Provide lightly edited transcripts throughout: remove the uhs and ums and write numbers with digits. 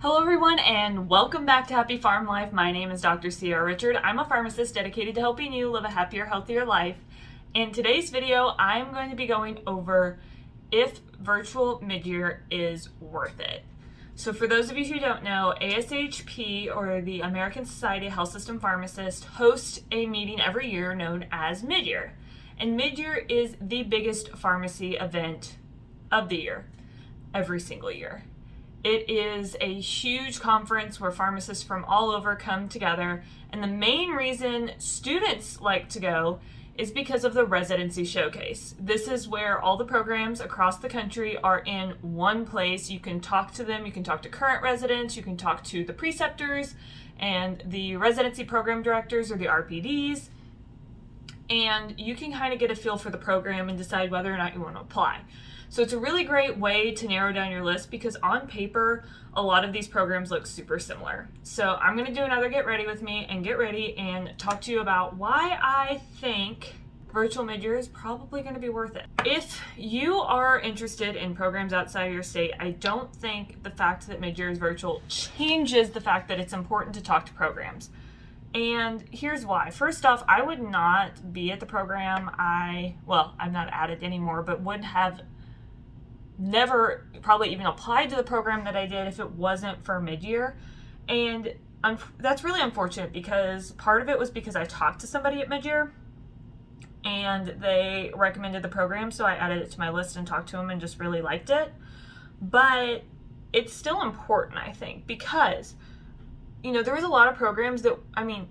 Hello everyone and welcome back to Happy Farm Life. My name is Dr. Sierra Richard. I'm a pharmacist dedicated to helping you live a happier, healthier life. In today's video, I'm going to be going over if virtual midyear is worth it. So for those of you who don't know, ASHP, or the American Society of Health System Pharmacists, hosts a meeting every year known as Midyear. And Midyear is the biggest pharmacy event of the year, every single year. It is a huge conference where pharmacists from all over come together, and the main reason students like to go is because of the Residency showcase. This is where all the programs across the country are in one place. You can talk to them, you can talk to current residents, you can talk to the preceptors and the residency program directors, or the RPDs, and you can kind of get a feel for the program and decide whether or not you want to apply. So it's a really great way to narrow down your list, because on paper, a lot of these programs look super similar. So I'm going to do another Get Ready with me and get ready and talk to you about why I think virtual midyear is probably going to be worth it. If you are interested in programs outside of your state, I don't think the fact that midyear is virtual changes the fact that it's important to talk to programs. And here's why. First off, I would not be at the program. I'm not at it anymore, but would have never probably even applied to the program that I did if it wasn't for midyear. And that's really unfortunate, because part of it was because I talked to somebody at midyear and they recommended the program, so I added it to my list and talked to them and just really liked it. But it's still important, I think, because there was a lot of programs that,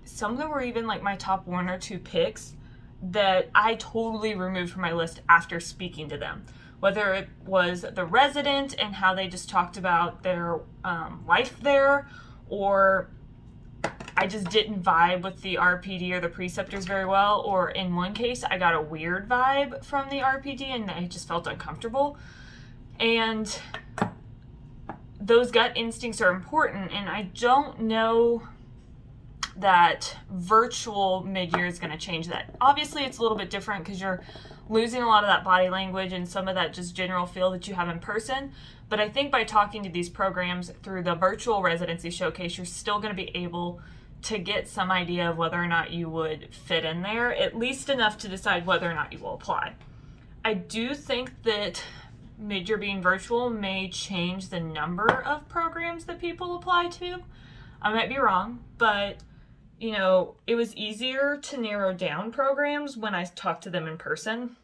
some of them were even like my top one or two picks that I totally removed from my list after speaking to them. Whether it was the resident and how they just talked about their life there, or I just didn't vibe with the RPD or the preceptors very well, or in one case I got a weird vibe from the RPD and I just felt uncomfortable. And those gut instincts are important, and I don't know that virtual midyear is going to change that. Obviously it's a little bit different because you're losing a lot of that body language and some of that just general feel that you have in person. But I think by talking to these programs through the virtual residency showcase, you're still going to be able to get some idea of whether or not you would fit in there, at least enough to decide whether or not you will apply. I do think that midyear being virtual may change the number of programs that people apply to. I might be wrong, but it was easier to narrow down programs when I talked to them in person.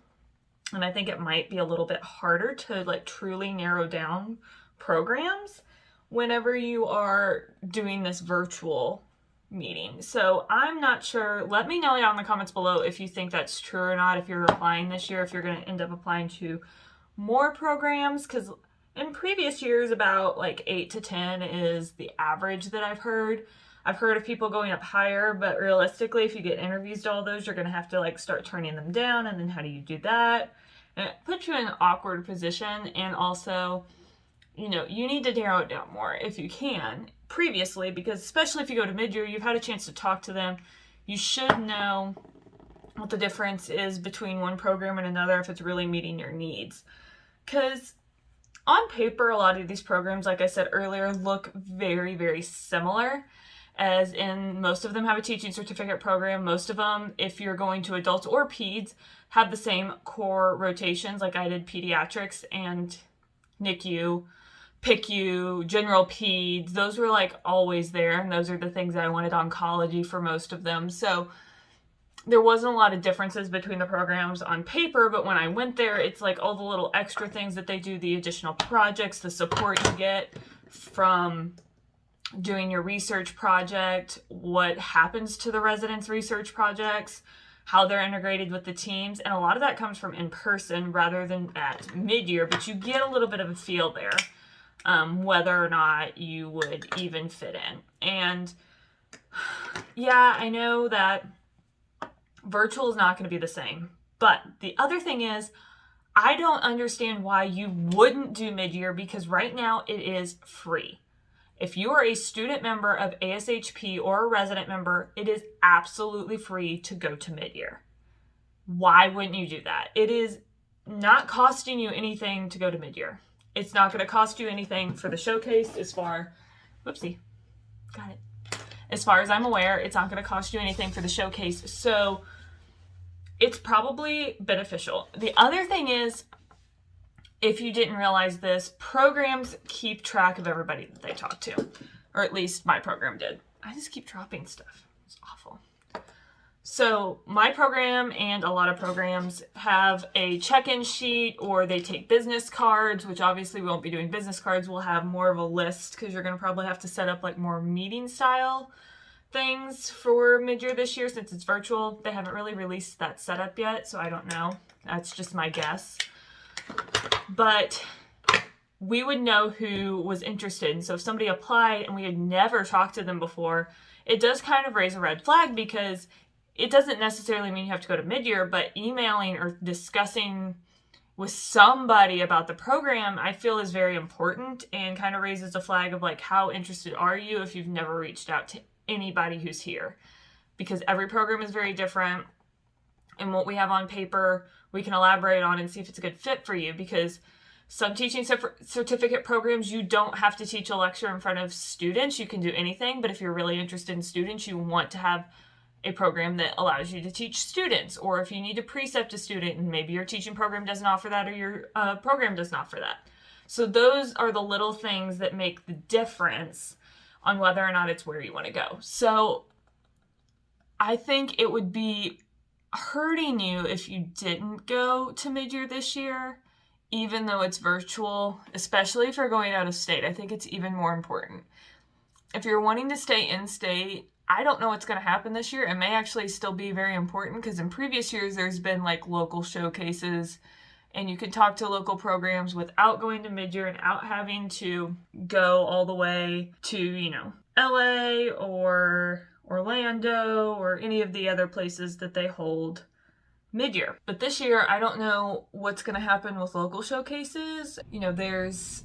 And I think it might be a little bit harder to truly narrow down programs whenever you are doing this virtual meeting. So I'm not sure. Let me know down in the comments below if you think that's true or not, if you're applying this year, if you're going to end up applying to more programs, because in previous years about 8 to 10 is the average that I've heard. I've heard of people going up higher, but realistically, if you get interviews to all those, you're going to have to start turning them down. And then how do you do that? And it puts you in an awkward position. And also, you need to narrow it down more if you can previously, because especially if you go to midyear, you've had a chance to talk to them. You should know what the difference is between one program and another, if it's really meeting your needs. Because on paper, a lot of these programs, like I said earlier, look very, very similar. As in, most of them have a teaching certificate program. Most of them, if you're going to adults or peds, have the same core rotations. Like I did pediatrics and NICU, PICU, general peds. Those were always there, and those are the things that I wanted. Oncology for most of them. So there wasn't a lot of differences between the programs on paper, but when I went there, it's all the little extra things that they do, the additional projects, the support you get from doing your research project, what happens to the residents' research projects, how they're integrated with the teams. And a lot of that comes from in person rather than at midyear, but you get a little bit of a feel there, whether or not you would even fit in. And yeah, I know that virtual is not going to be the same. But the other thing is, I don't understand why you wouldn't do midyear, because right now it is free. If you are a student member of ASHP or a resident member, it is absolutely free to go to midyear. Why wouldn't you do that? It is not costing you anything to go to midyear. It's not going to cost you anything for the showcase as far Whoopsie. Got it. As far as I'm aware, it's not going to cost you anything for the showcase. So it's probably beneficial. The other thing is, if you didn't realize this, programs keep track of everybody that they talk to. Or at least my program did. I just keep dropping stuff. It's awful. So my program and a lot of programs have a check-in sheet, or they take business cards, which obviously we won't be doing business cards. We'll have more of a list because you're going to probably have to set up like more meeting style things for midyear this year since it's virtual. They haven't really released that setup yet, so I don't know. That's just my guess. But we would know who was interested. And so if somebody applied and we had never talked to them before, it does kind of raise a red flag, because it doesn't necessarily mean you have to go to midyear, but emailing or discussing with somebody about the program, I feel is very important and kind of raises a flag of like, how interested are you if you've never reached out to anybody who's here? Because every program is very different, and what we have on paper we can elaborate on and see if it's a good fit for you. Because some teaching certificate programs, you don't have to teach a lecture in front of students. You can do anything, but if you're really interested in students, you want to have a program that allows you to teach students. Or if you need to precept a student and maybe your teaching program doesn't offer that, or your program doesn't offer that. So those are the little things that make the difference on whether or not it's where you want to go. So I think it would be hurting you if you didn't go to midyear this year, even though it's virtual, especially if you're going out of state. I think it's even more important. If you're wanting to stay in state, I don't know what's going to happen this year. It may actually still be very important, because in previous years there's been like local showcases, and you can talk to local programs without going to midyear and out having to go all the way to, LA or Orlando or any of the other places that they hold midyear. But this year, I don't know what's going to happen with local showcases. There's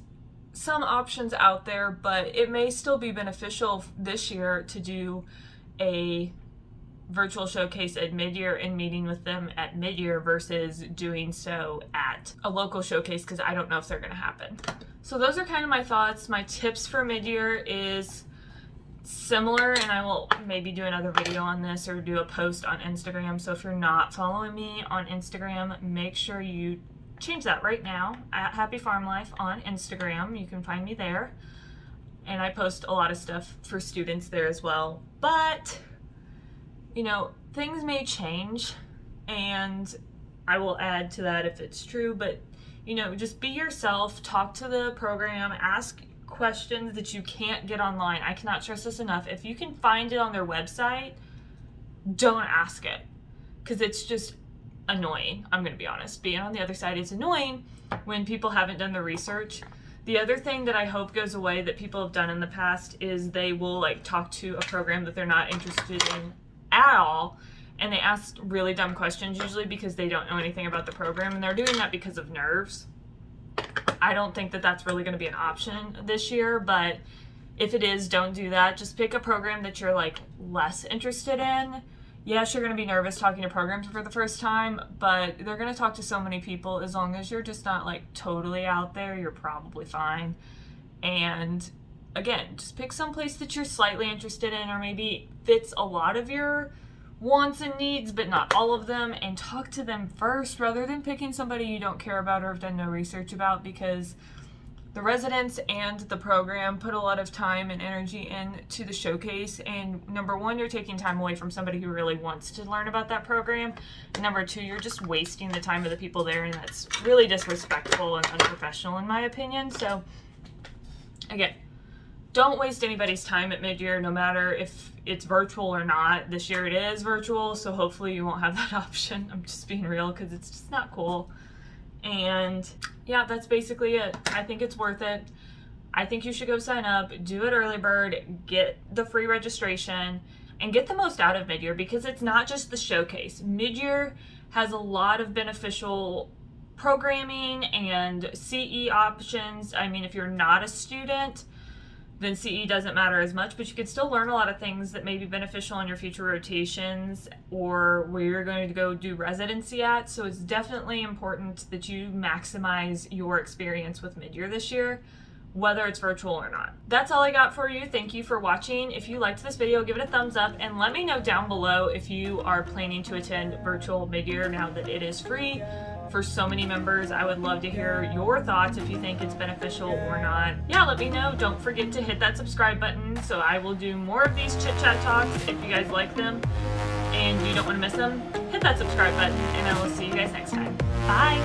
some options out there, but it may still be beneficial this year to do a virtual showcase at midyear and meeting with them at midyear versus doing so at a local showcase, because I don't know if they're going to happen. So those are kind of my thoughts. My tips for midyear is similar, and I will maybe do another video on this or do a post on Instagram. So if you're not following me on Instagram, make sure you change that right now at Happy Farm Life on Instagram. You can find me there, and I post a lot of stuff for students there as well. But things may change, and I will add to that if it's true. But just be yourself, talk to the program, ask questions that you can't get online. I cannot stress this enough. If you can find it on their website, don't ask it, because it's just annoying. I'm going to be honest. Being on the other side, it's annoying when people haven't done the research. The other thing that I hope goes away that people have done in the past is they will talk to a program that they're not interested in at all, and they ask really dumb questions, usually because they don't know anything about the program, and they're doing that because of nerves. I don't think that that's really going to be an option this year, but if it is, don't do that. Just pick a program that you're less interested in. Yes, you're going to be nervous talking to programs for the first time, but they're going to talk to so many people. As long as you're just not totally out there, you're probably fine. And again, just pick some place that you're slightly interested in, or maybe fits a lot of your wants and needs, but not all of them, and talk to them first rather than picking somebody you don't care about or have done no research about, because the residents and the program put a lot of time and energy into the showcase, and number one, you're taking time away from somebody who really wants to learn about that program, and number two, you're just wasting the time of the people there, and that's really disrespectful and unprofessional in my opinion. So again, don't waste anybody's time at midyear, no matter if it's virtual or not. This year it is virtual, so hopefully you won't have that option. I'm just being real, because it's just not cool. And yeah, that's basically it. I think it's worth it. I think you should go sign up, do it early bird, get the free registration, and get the most out of midyear, because it's not just the showcase. Midyear has a lot of beneficial programming and CE options. I mean, if you're not a student, then CE doesn't matter as much, but you could still learn a lot of things that may be beneficial in your future rotations or where you're going to go do residency at. So it's definitely important that you maximize your experience with midyear this year. whether it's virtual or not. That's all I got for you. Thank you for watching. If you liked this video, give it a thumbs up and let me know down below if you are planning to attend virtual midyear now that it is free for so many members. I would love to hear your thoughts if you think it's beneficial or not. Yeah, let me know. Don't forget to hit that subscribe button so I will do more of these chit chat talks if you guys like them and you don't want to miss them. Hit that subscribe button and I will see you guys next time. Bye.